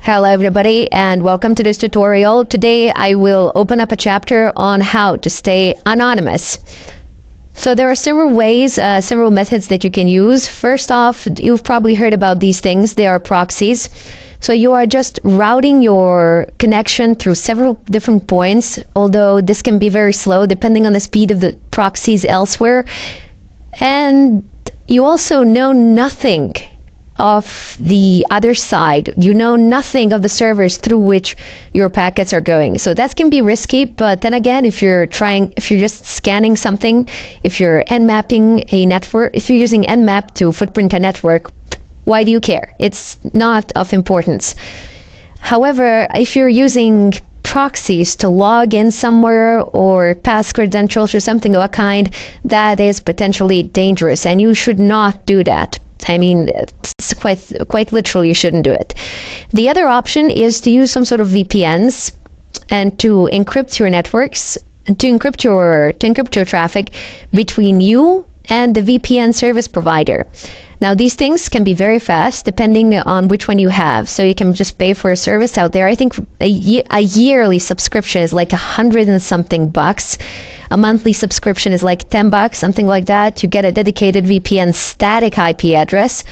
Hello everybody and welcome to this tutorial. Today I will open up a chapter on how to stay anonymous. So there are several ways, several methods that you can use. First off, you've probably heard about these things. They are proxies. So you are just routing your connection through several different points, although this can be very slow depending on the speed of the proxies elsewhere. And you also know nothing of the other side. You know nothing of the servers through which your packets are going. So that can be risky, but then again, if you're just scanning something, if you're nmapping a network, if you're using nmap to footprint a network, why do you care? It's not of importance. However, if you're using proxies to log in somewhere or pass credentials or something of a kind, that is potentially dangerous and you should not do that. I mean, it's quite literally, you shouldn't do it. The other option is to use some sort of VPNs and to encrypt your networks, to encrypt your traffic between you and the VPN service provider. Now, these things can be very fast depending on which one you have. So you can just pay for a service out there. I think a yearly subscription is like $100 and something bucks. A monthly subscription is like $10, something like that. You get a dedicated VPN static IP address.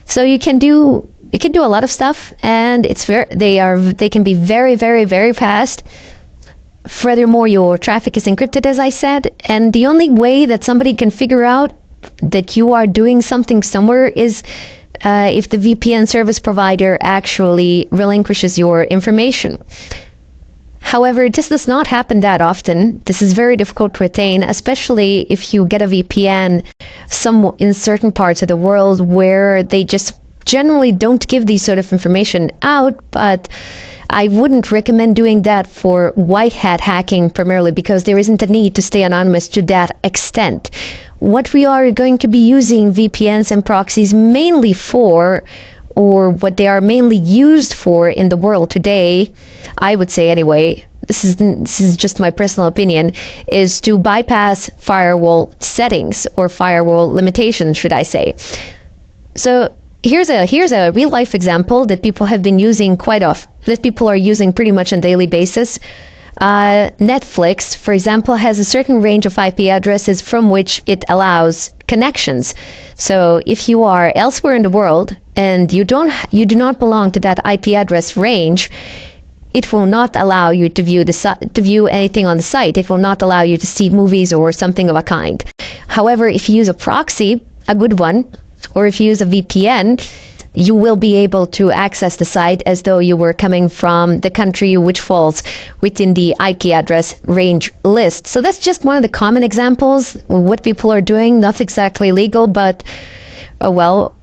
So you can do a lot of stuff, and they can be very, very, very fast. Furthermore, your traffic is encrypted, as I said, and the only way that somebody can figure out that you are doing something somewhere is if the VPN service provider actually relinquishes your information. However, this does not happen that often. This is very difficult to attain, especially if you get a VPN in certain parts of the world where they just generally don't give these sort of information out. But I wouldn't recommend doing that for white hat hacking primarily, because there isn't a need to stay anonymous to that extent. What we are going to be using VPNs and proxies mainly for, or what they are mainly used for in the world today, I would say anyway, this is just my personal opinion, is to bypass firewall settings or firewall limitations, should I say. So here's a real life example that people have been using quite often, that people are using pretty much on a daily basis. Netflix, for example, has a certain range of IP addresses from which it allows connections. So if you are elsewhere in the world and you do not belong to that IP address range, it will not allow you to view anything on the site. It will not allow you to see movies or something of a kind. However, if you use a proxy, a good one, or if you use a VPN, you will be able to access the site as though you were coming from the country which falls within the IP address range list. So that's just one of the common examples of what people are doing. Not exactly legal, but well,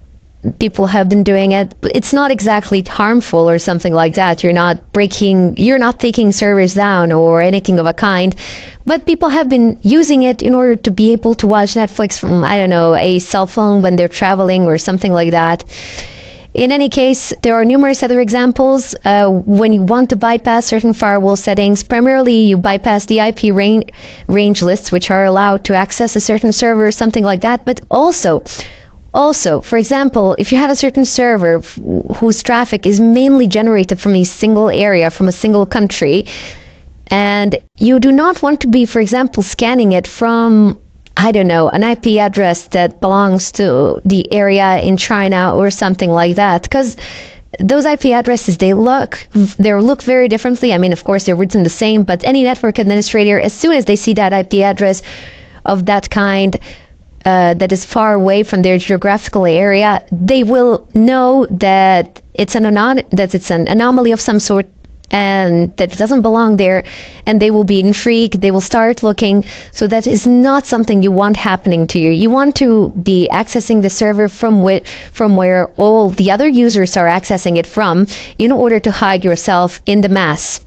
people have been doing it. It's not exactly harmful or something like that. You're not taking servers down or anything of a kind. But people have been using it in order to be able to watch Netflix from, I don't know, a cell phone when they're traveling or something like that. In any case, there are numerous other examples. When you want to bypass certain firewall settings, primarily you bypass the IP range lists, which are allowed to access a certain server, something like that. But also, for example, if you have a certain server whose traffic is mainly generated from a single area, from a single country, and you do not want to be, for example, scanning it from, I don't know, an IP address that belongs to the area in China or something like that, because those IP addresses, they look very differently. I mean, of course, they're written the same, but any network administrator, as soon as they see that IP address of that kind that is far away from their geographical area, they will know that it's an anomaly of some sort, and that doesn't belong there, and they will be intrigued. They will start looking. So that is not something you want happening to you. You want to be accessing the server from where all the other users are accessing it from, in order to hide yourself in the mass.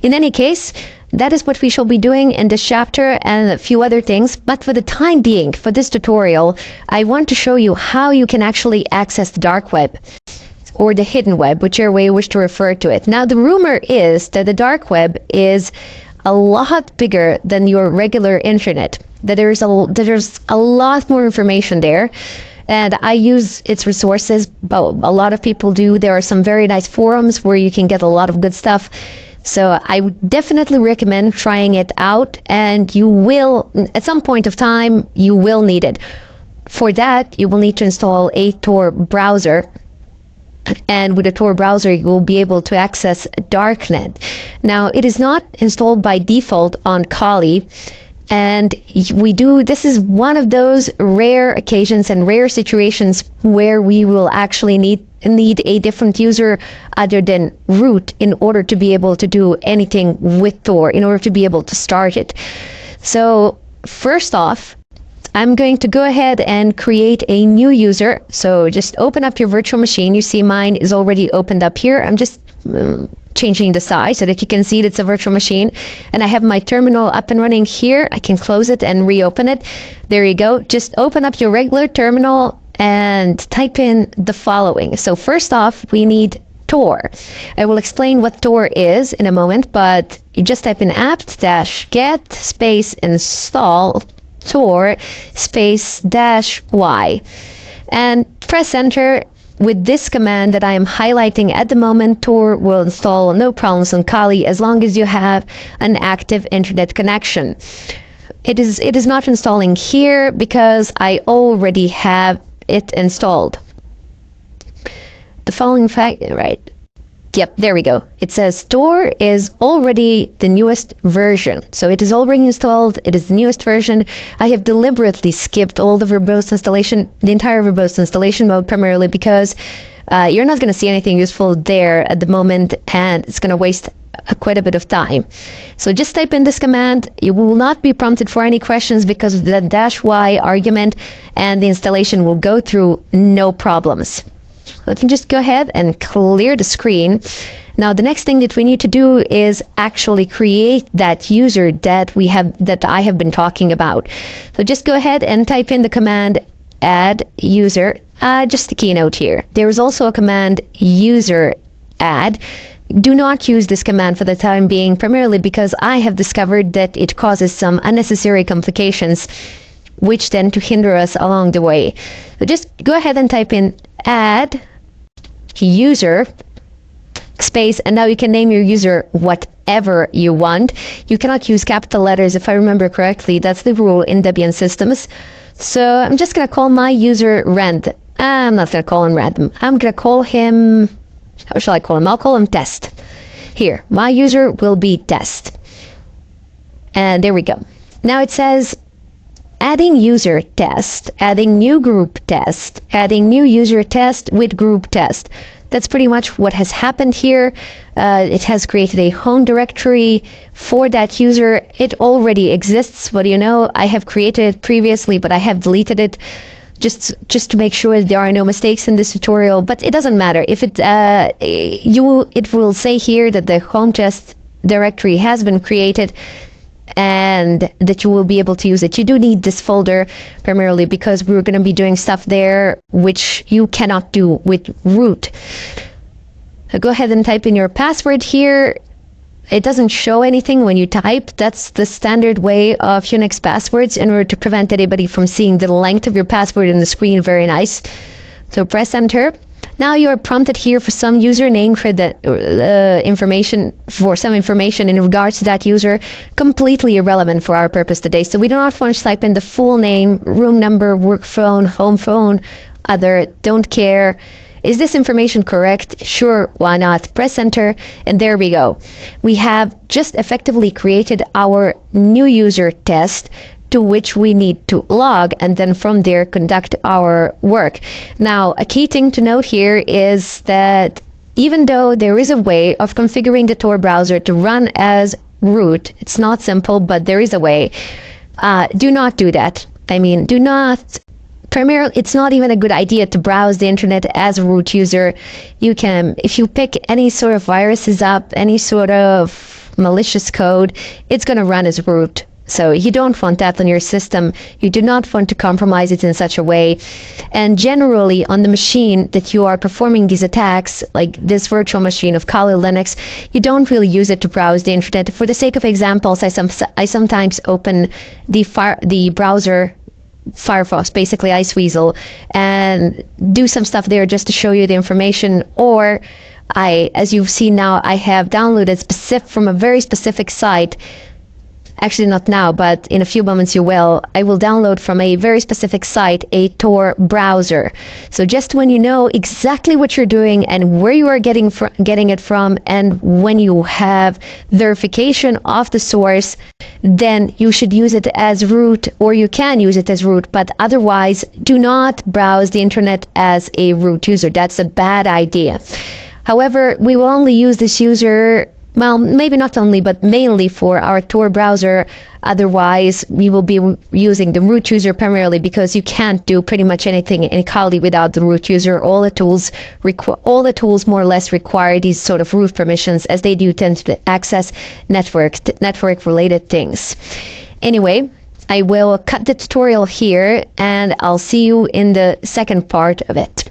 In any case, that is what we shall be doing in this chapter and a few other things. But for the time being, for this tutorial, I want to show you how you can actually access the dark web, or the hidden web, whichever way you wish to refer to it. Now, the rumor is that the dark web is a lot bigger than your regular internet, that there's a lot more information there, and I use its resources, but a lot of people do. There are some very nice forums where you can get a lot of good stuff. So I would definitely recommend trying it out, and you will, at some point of time, you will need it. For that, you will need to install a Tor browser. And with a Tor browser, you will be able to access Darknet. Now, it is not installed by default on Kali. And this is one of those rare occasions and rare situations where we will actually need a different user other than root in order to be able to do anything with Tor, in order to be able to start it. So first off, I'm going to go ahead and create a new user. So just open up your virtual machine. You see mine is already opened up here. I'm just changing the size so that you can see it's a virtual machine. And I have my terminal up and running here. I can close it and reopen it. There you go. Just open up your regular terminal and type in the following. So first off, we need Tor. I will explain what Tor is in a moment, but you just type in apt-get space install Tor space -y and press enter. With this command that I am highlighting at the moment, Tor will install no problems on Kali as long as you have an active internet connection. It is not installing here because I already have it installed. The following fact, right? Yep, there we go. It says Tor is already the newest version. So it is already installed. It is the newest version. I have deliberately skipped all the verbose installation, the entire verbose installation mode, primarily because you're not going to see anything useful there at the moment, and it's going to waste quite a bit of time. So just type in this command. You will not be prompted for any questions because of the -y argument, and the installation will go through no problems. Let me just go ahead and clear the screen. Now, the next thing that we need to do is actually create that user that I have been talking about. So just go ahead and type in the command add user, just a keynote here. There is also a command user add. Do not use this command for the time being, primarily because I have discovered that it causes some unnecessary complications, which tend to hinder us along the way. So just go ahead and type in add user space, and now you can name your user whatever you want. You cannot use capital letters, if I remember correctly. That's the rule in Debian systems. So I'm just going to call my user Rand. I'm not going to call him random. I'm going to call him, how shall I call him? I'll call him test. Here, my user will be test. And there we go. Now it says adding user test, adding new group test, adding new user test with group test. That's pretty much what has happened here. It has created a home directory for that user. It already exists, but you know, I have created it previously, but I have deleted it just to make sure there are no mistakes in this tutorial. But it doesn't matter. If it will say here that the home test directory has been created, and that you will be able to use it. You do need this folder primarily because we're going to be doing stuff there which you cannot do with root. So go ahead and type in your password here. It doesn't show anything when you type. That's the standard way of Unix passwords in order to prevent anybody from seeing the length of your password in the screen. Very nice. So press enter. Now you are prompted here for some username information in regards to that user, completely irrelevant for our purpose today. So we do not want to type in the full name, room number, work phone, home phone, other, don't care. Is this information correct? Sure, why not? Press enter, and there we go. We have just effectively created our new user test, to which we need to log, and then from there conduct our work. Now, a key thing to note here is that even though there is a way of configuring the Tor browser to run as root, it's not simple, but there is a way. Do not do that. I mean, do not. Primarily, it's not even a good idea to browse the internet as a root user. You can, if you pick any sort of viruses up, any sort of malicious code, it's going to run as root. So you don't want that on your system. You do not want to compromise it in such a way. And generally, on the machine that you are performing these attacks, like this virtual machine of Kali Linux, you don't really use it to browse the internet. For the sake of examples, I sometimes open the browser Firefox, basically Iceweasel, and do some stuff there just to show you the information. Or as you've seen now, I have downloaded from a very specific site. Actually, not now, but in a few moments you will. I will download from a very specific site a Tor browser. So just when you know exactly what you're doing and where you are getting it from, and when you have verification of the source, then you should use it as root, or you can use it as root. But otherwise, do not browse the internet as a root user. That's a bad idea. However, we will only use this user, well, maybe not only, but mainly for our Tor browser. Otherwise, we will be using the root user primarily, because you can't do pretty much anything in Kali without the root user. All the tools more or less require these sort of root permissions, as they do tend to access network-related things. Anyway, I will cut the tutorial here, and I'll see you in the second part of it.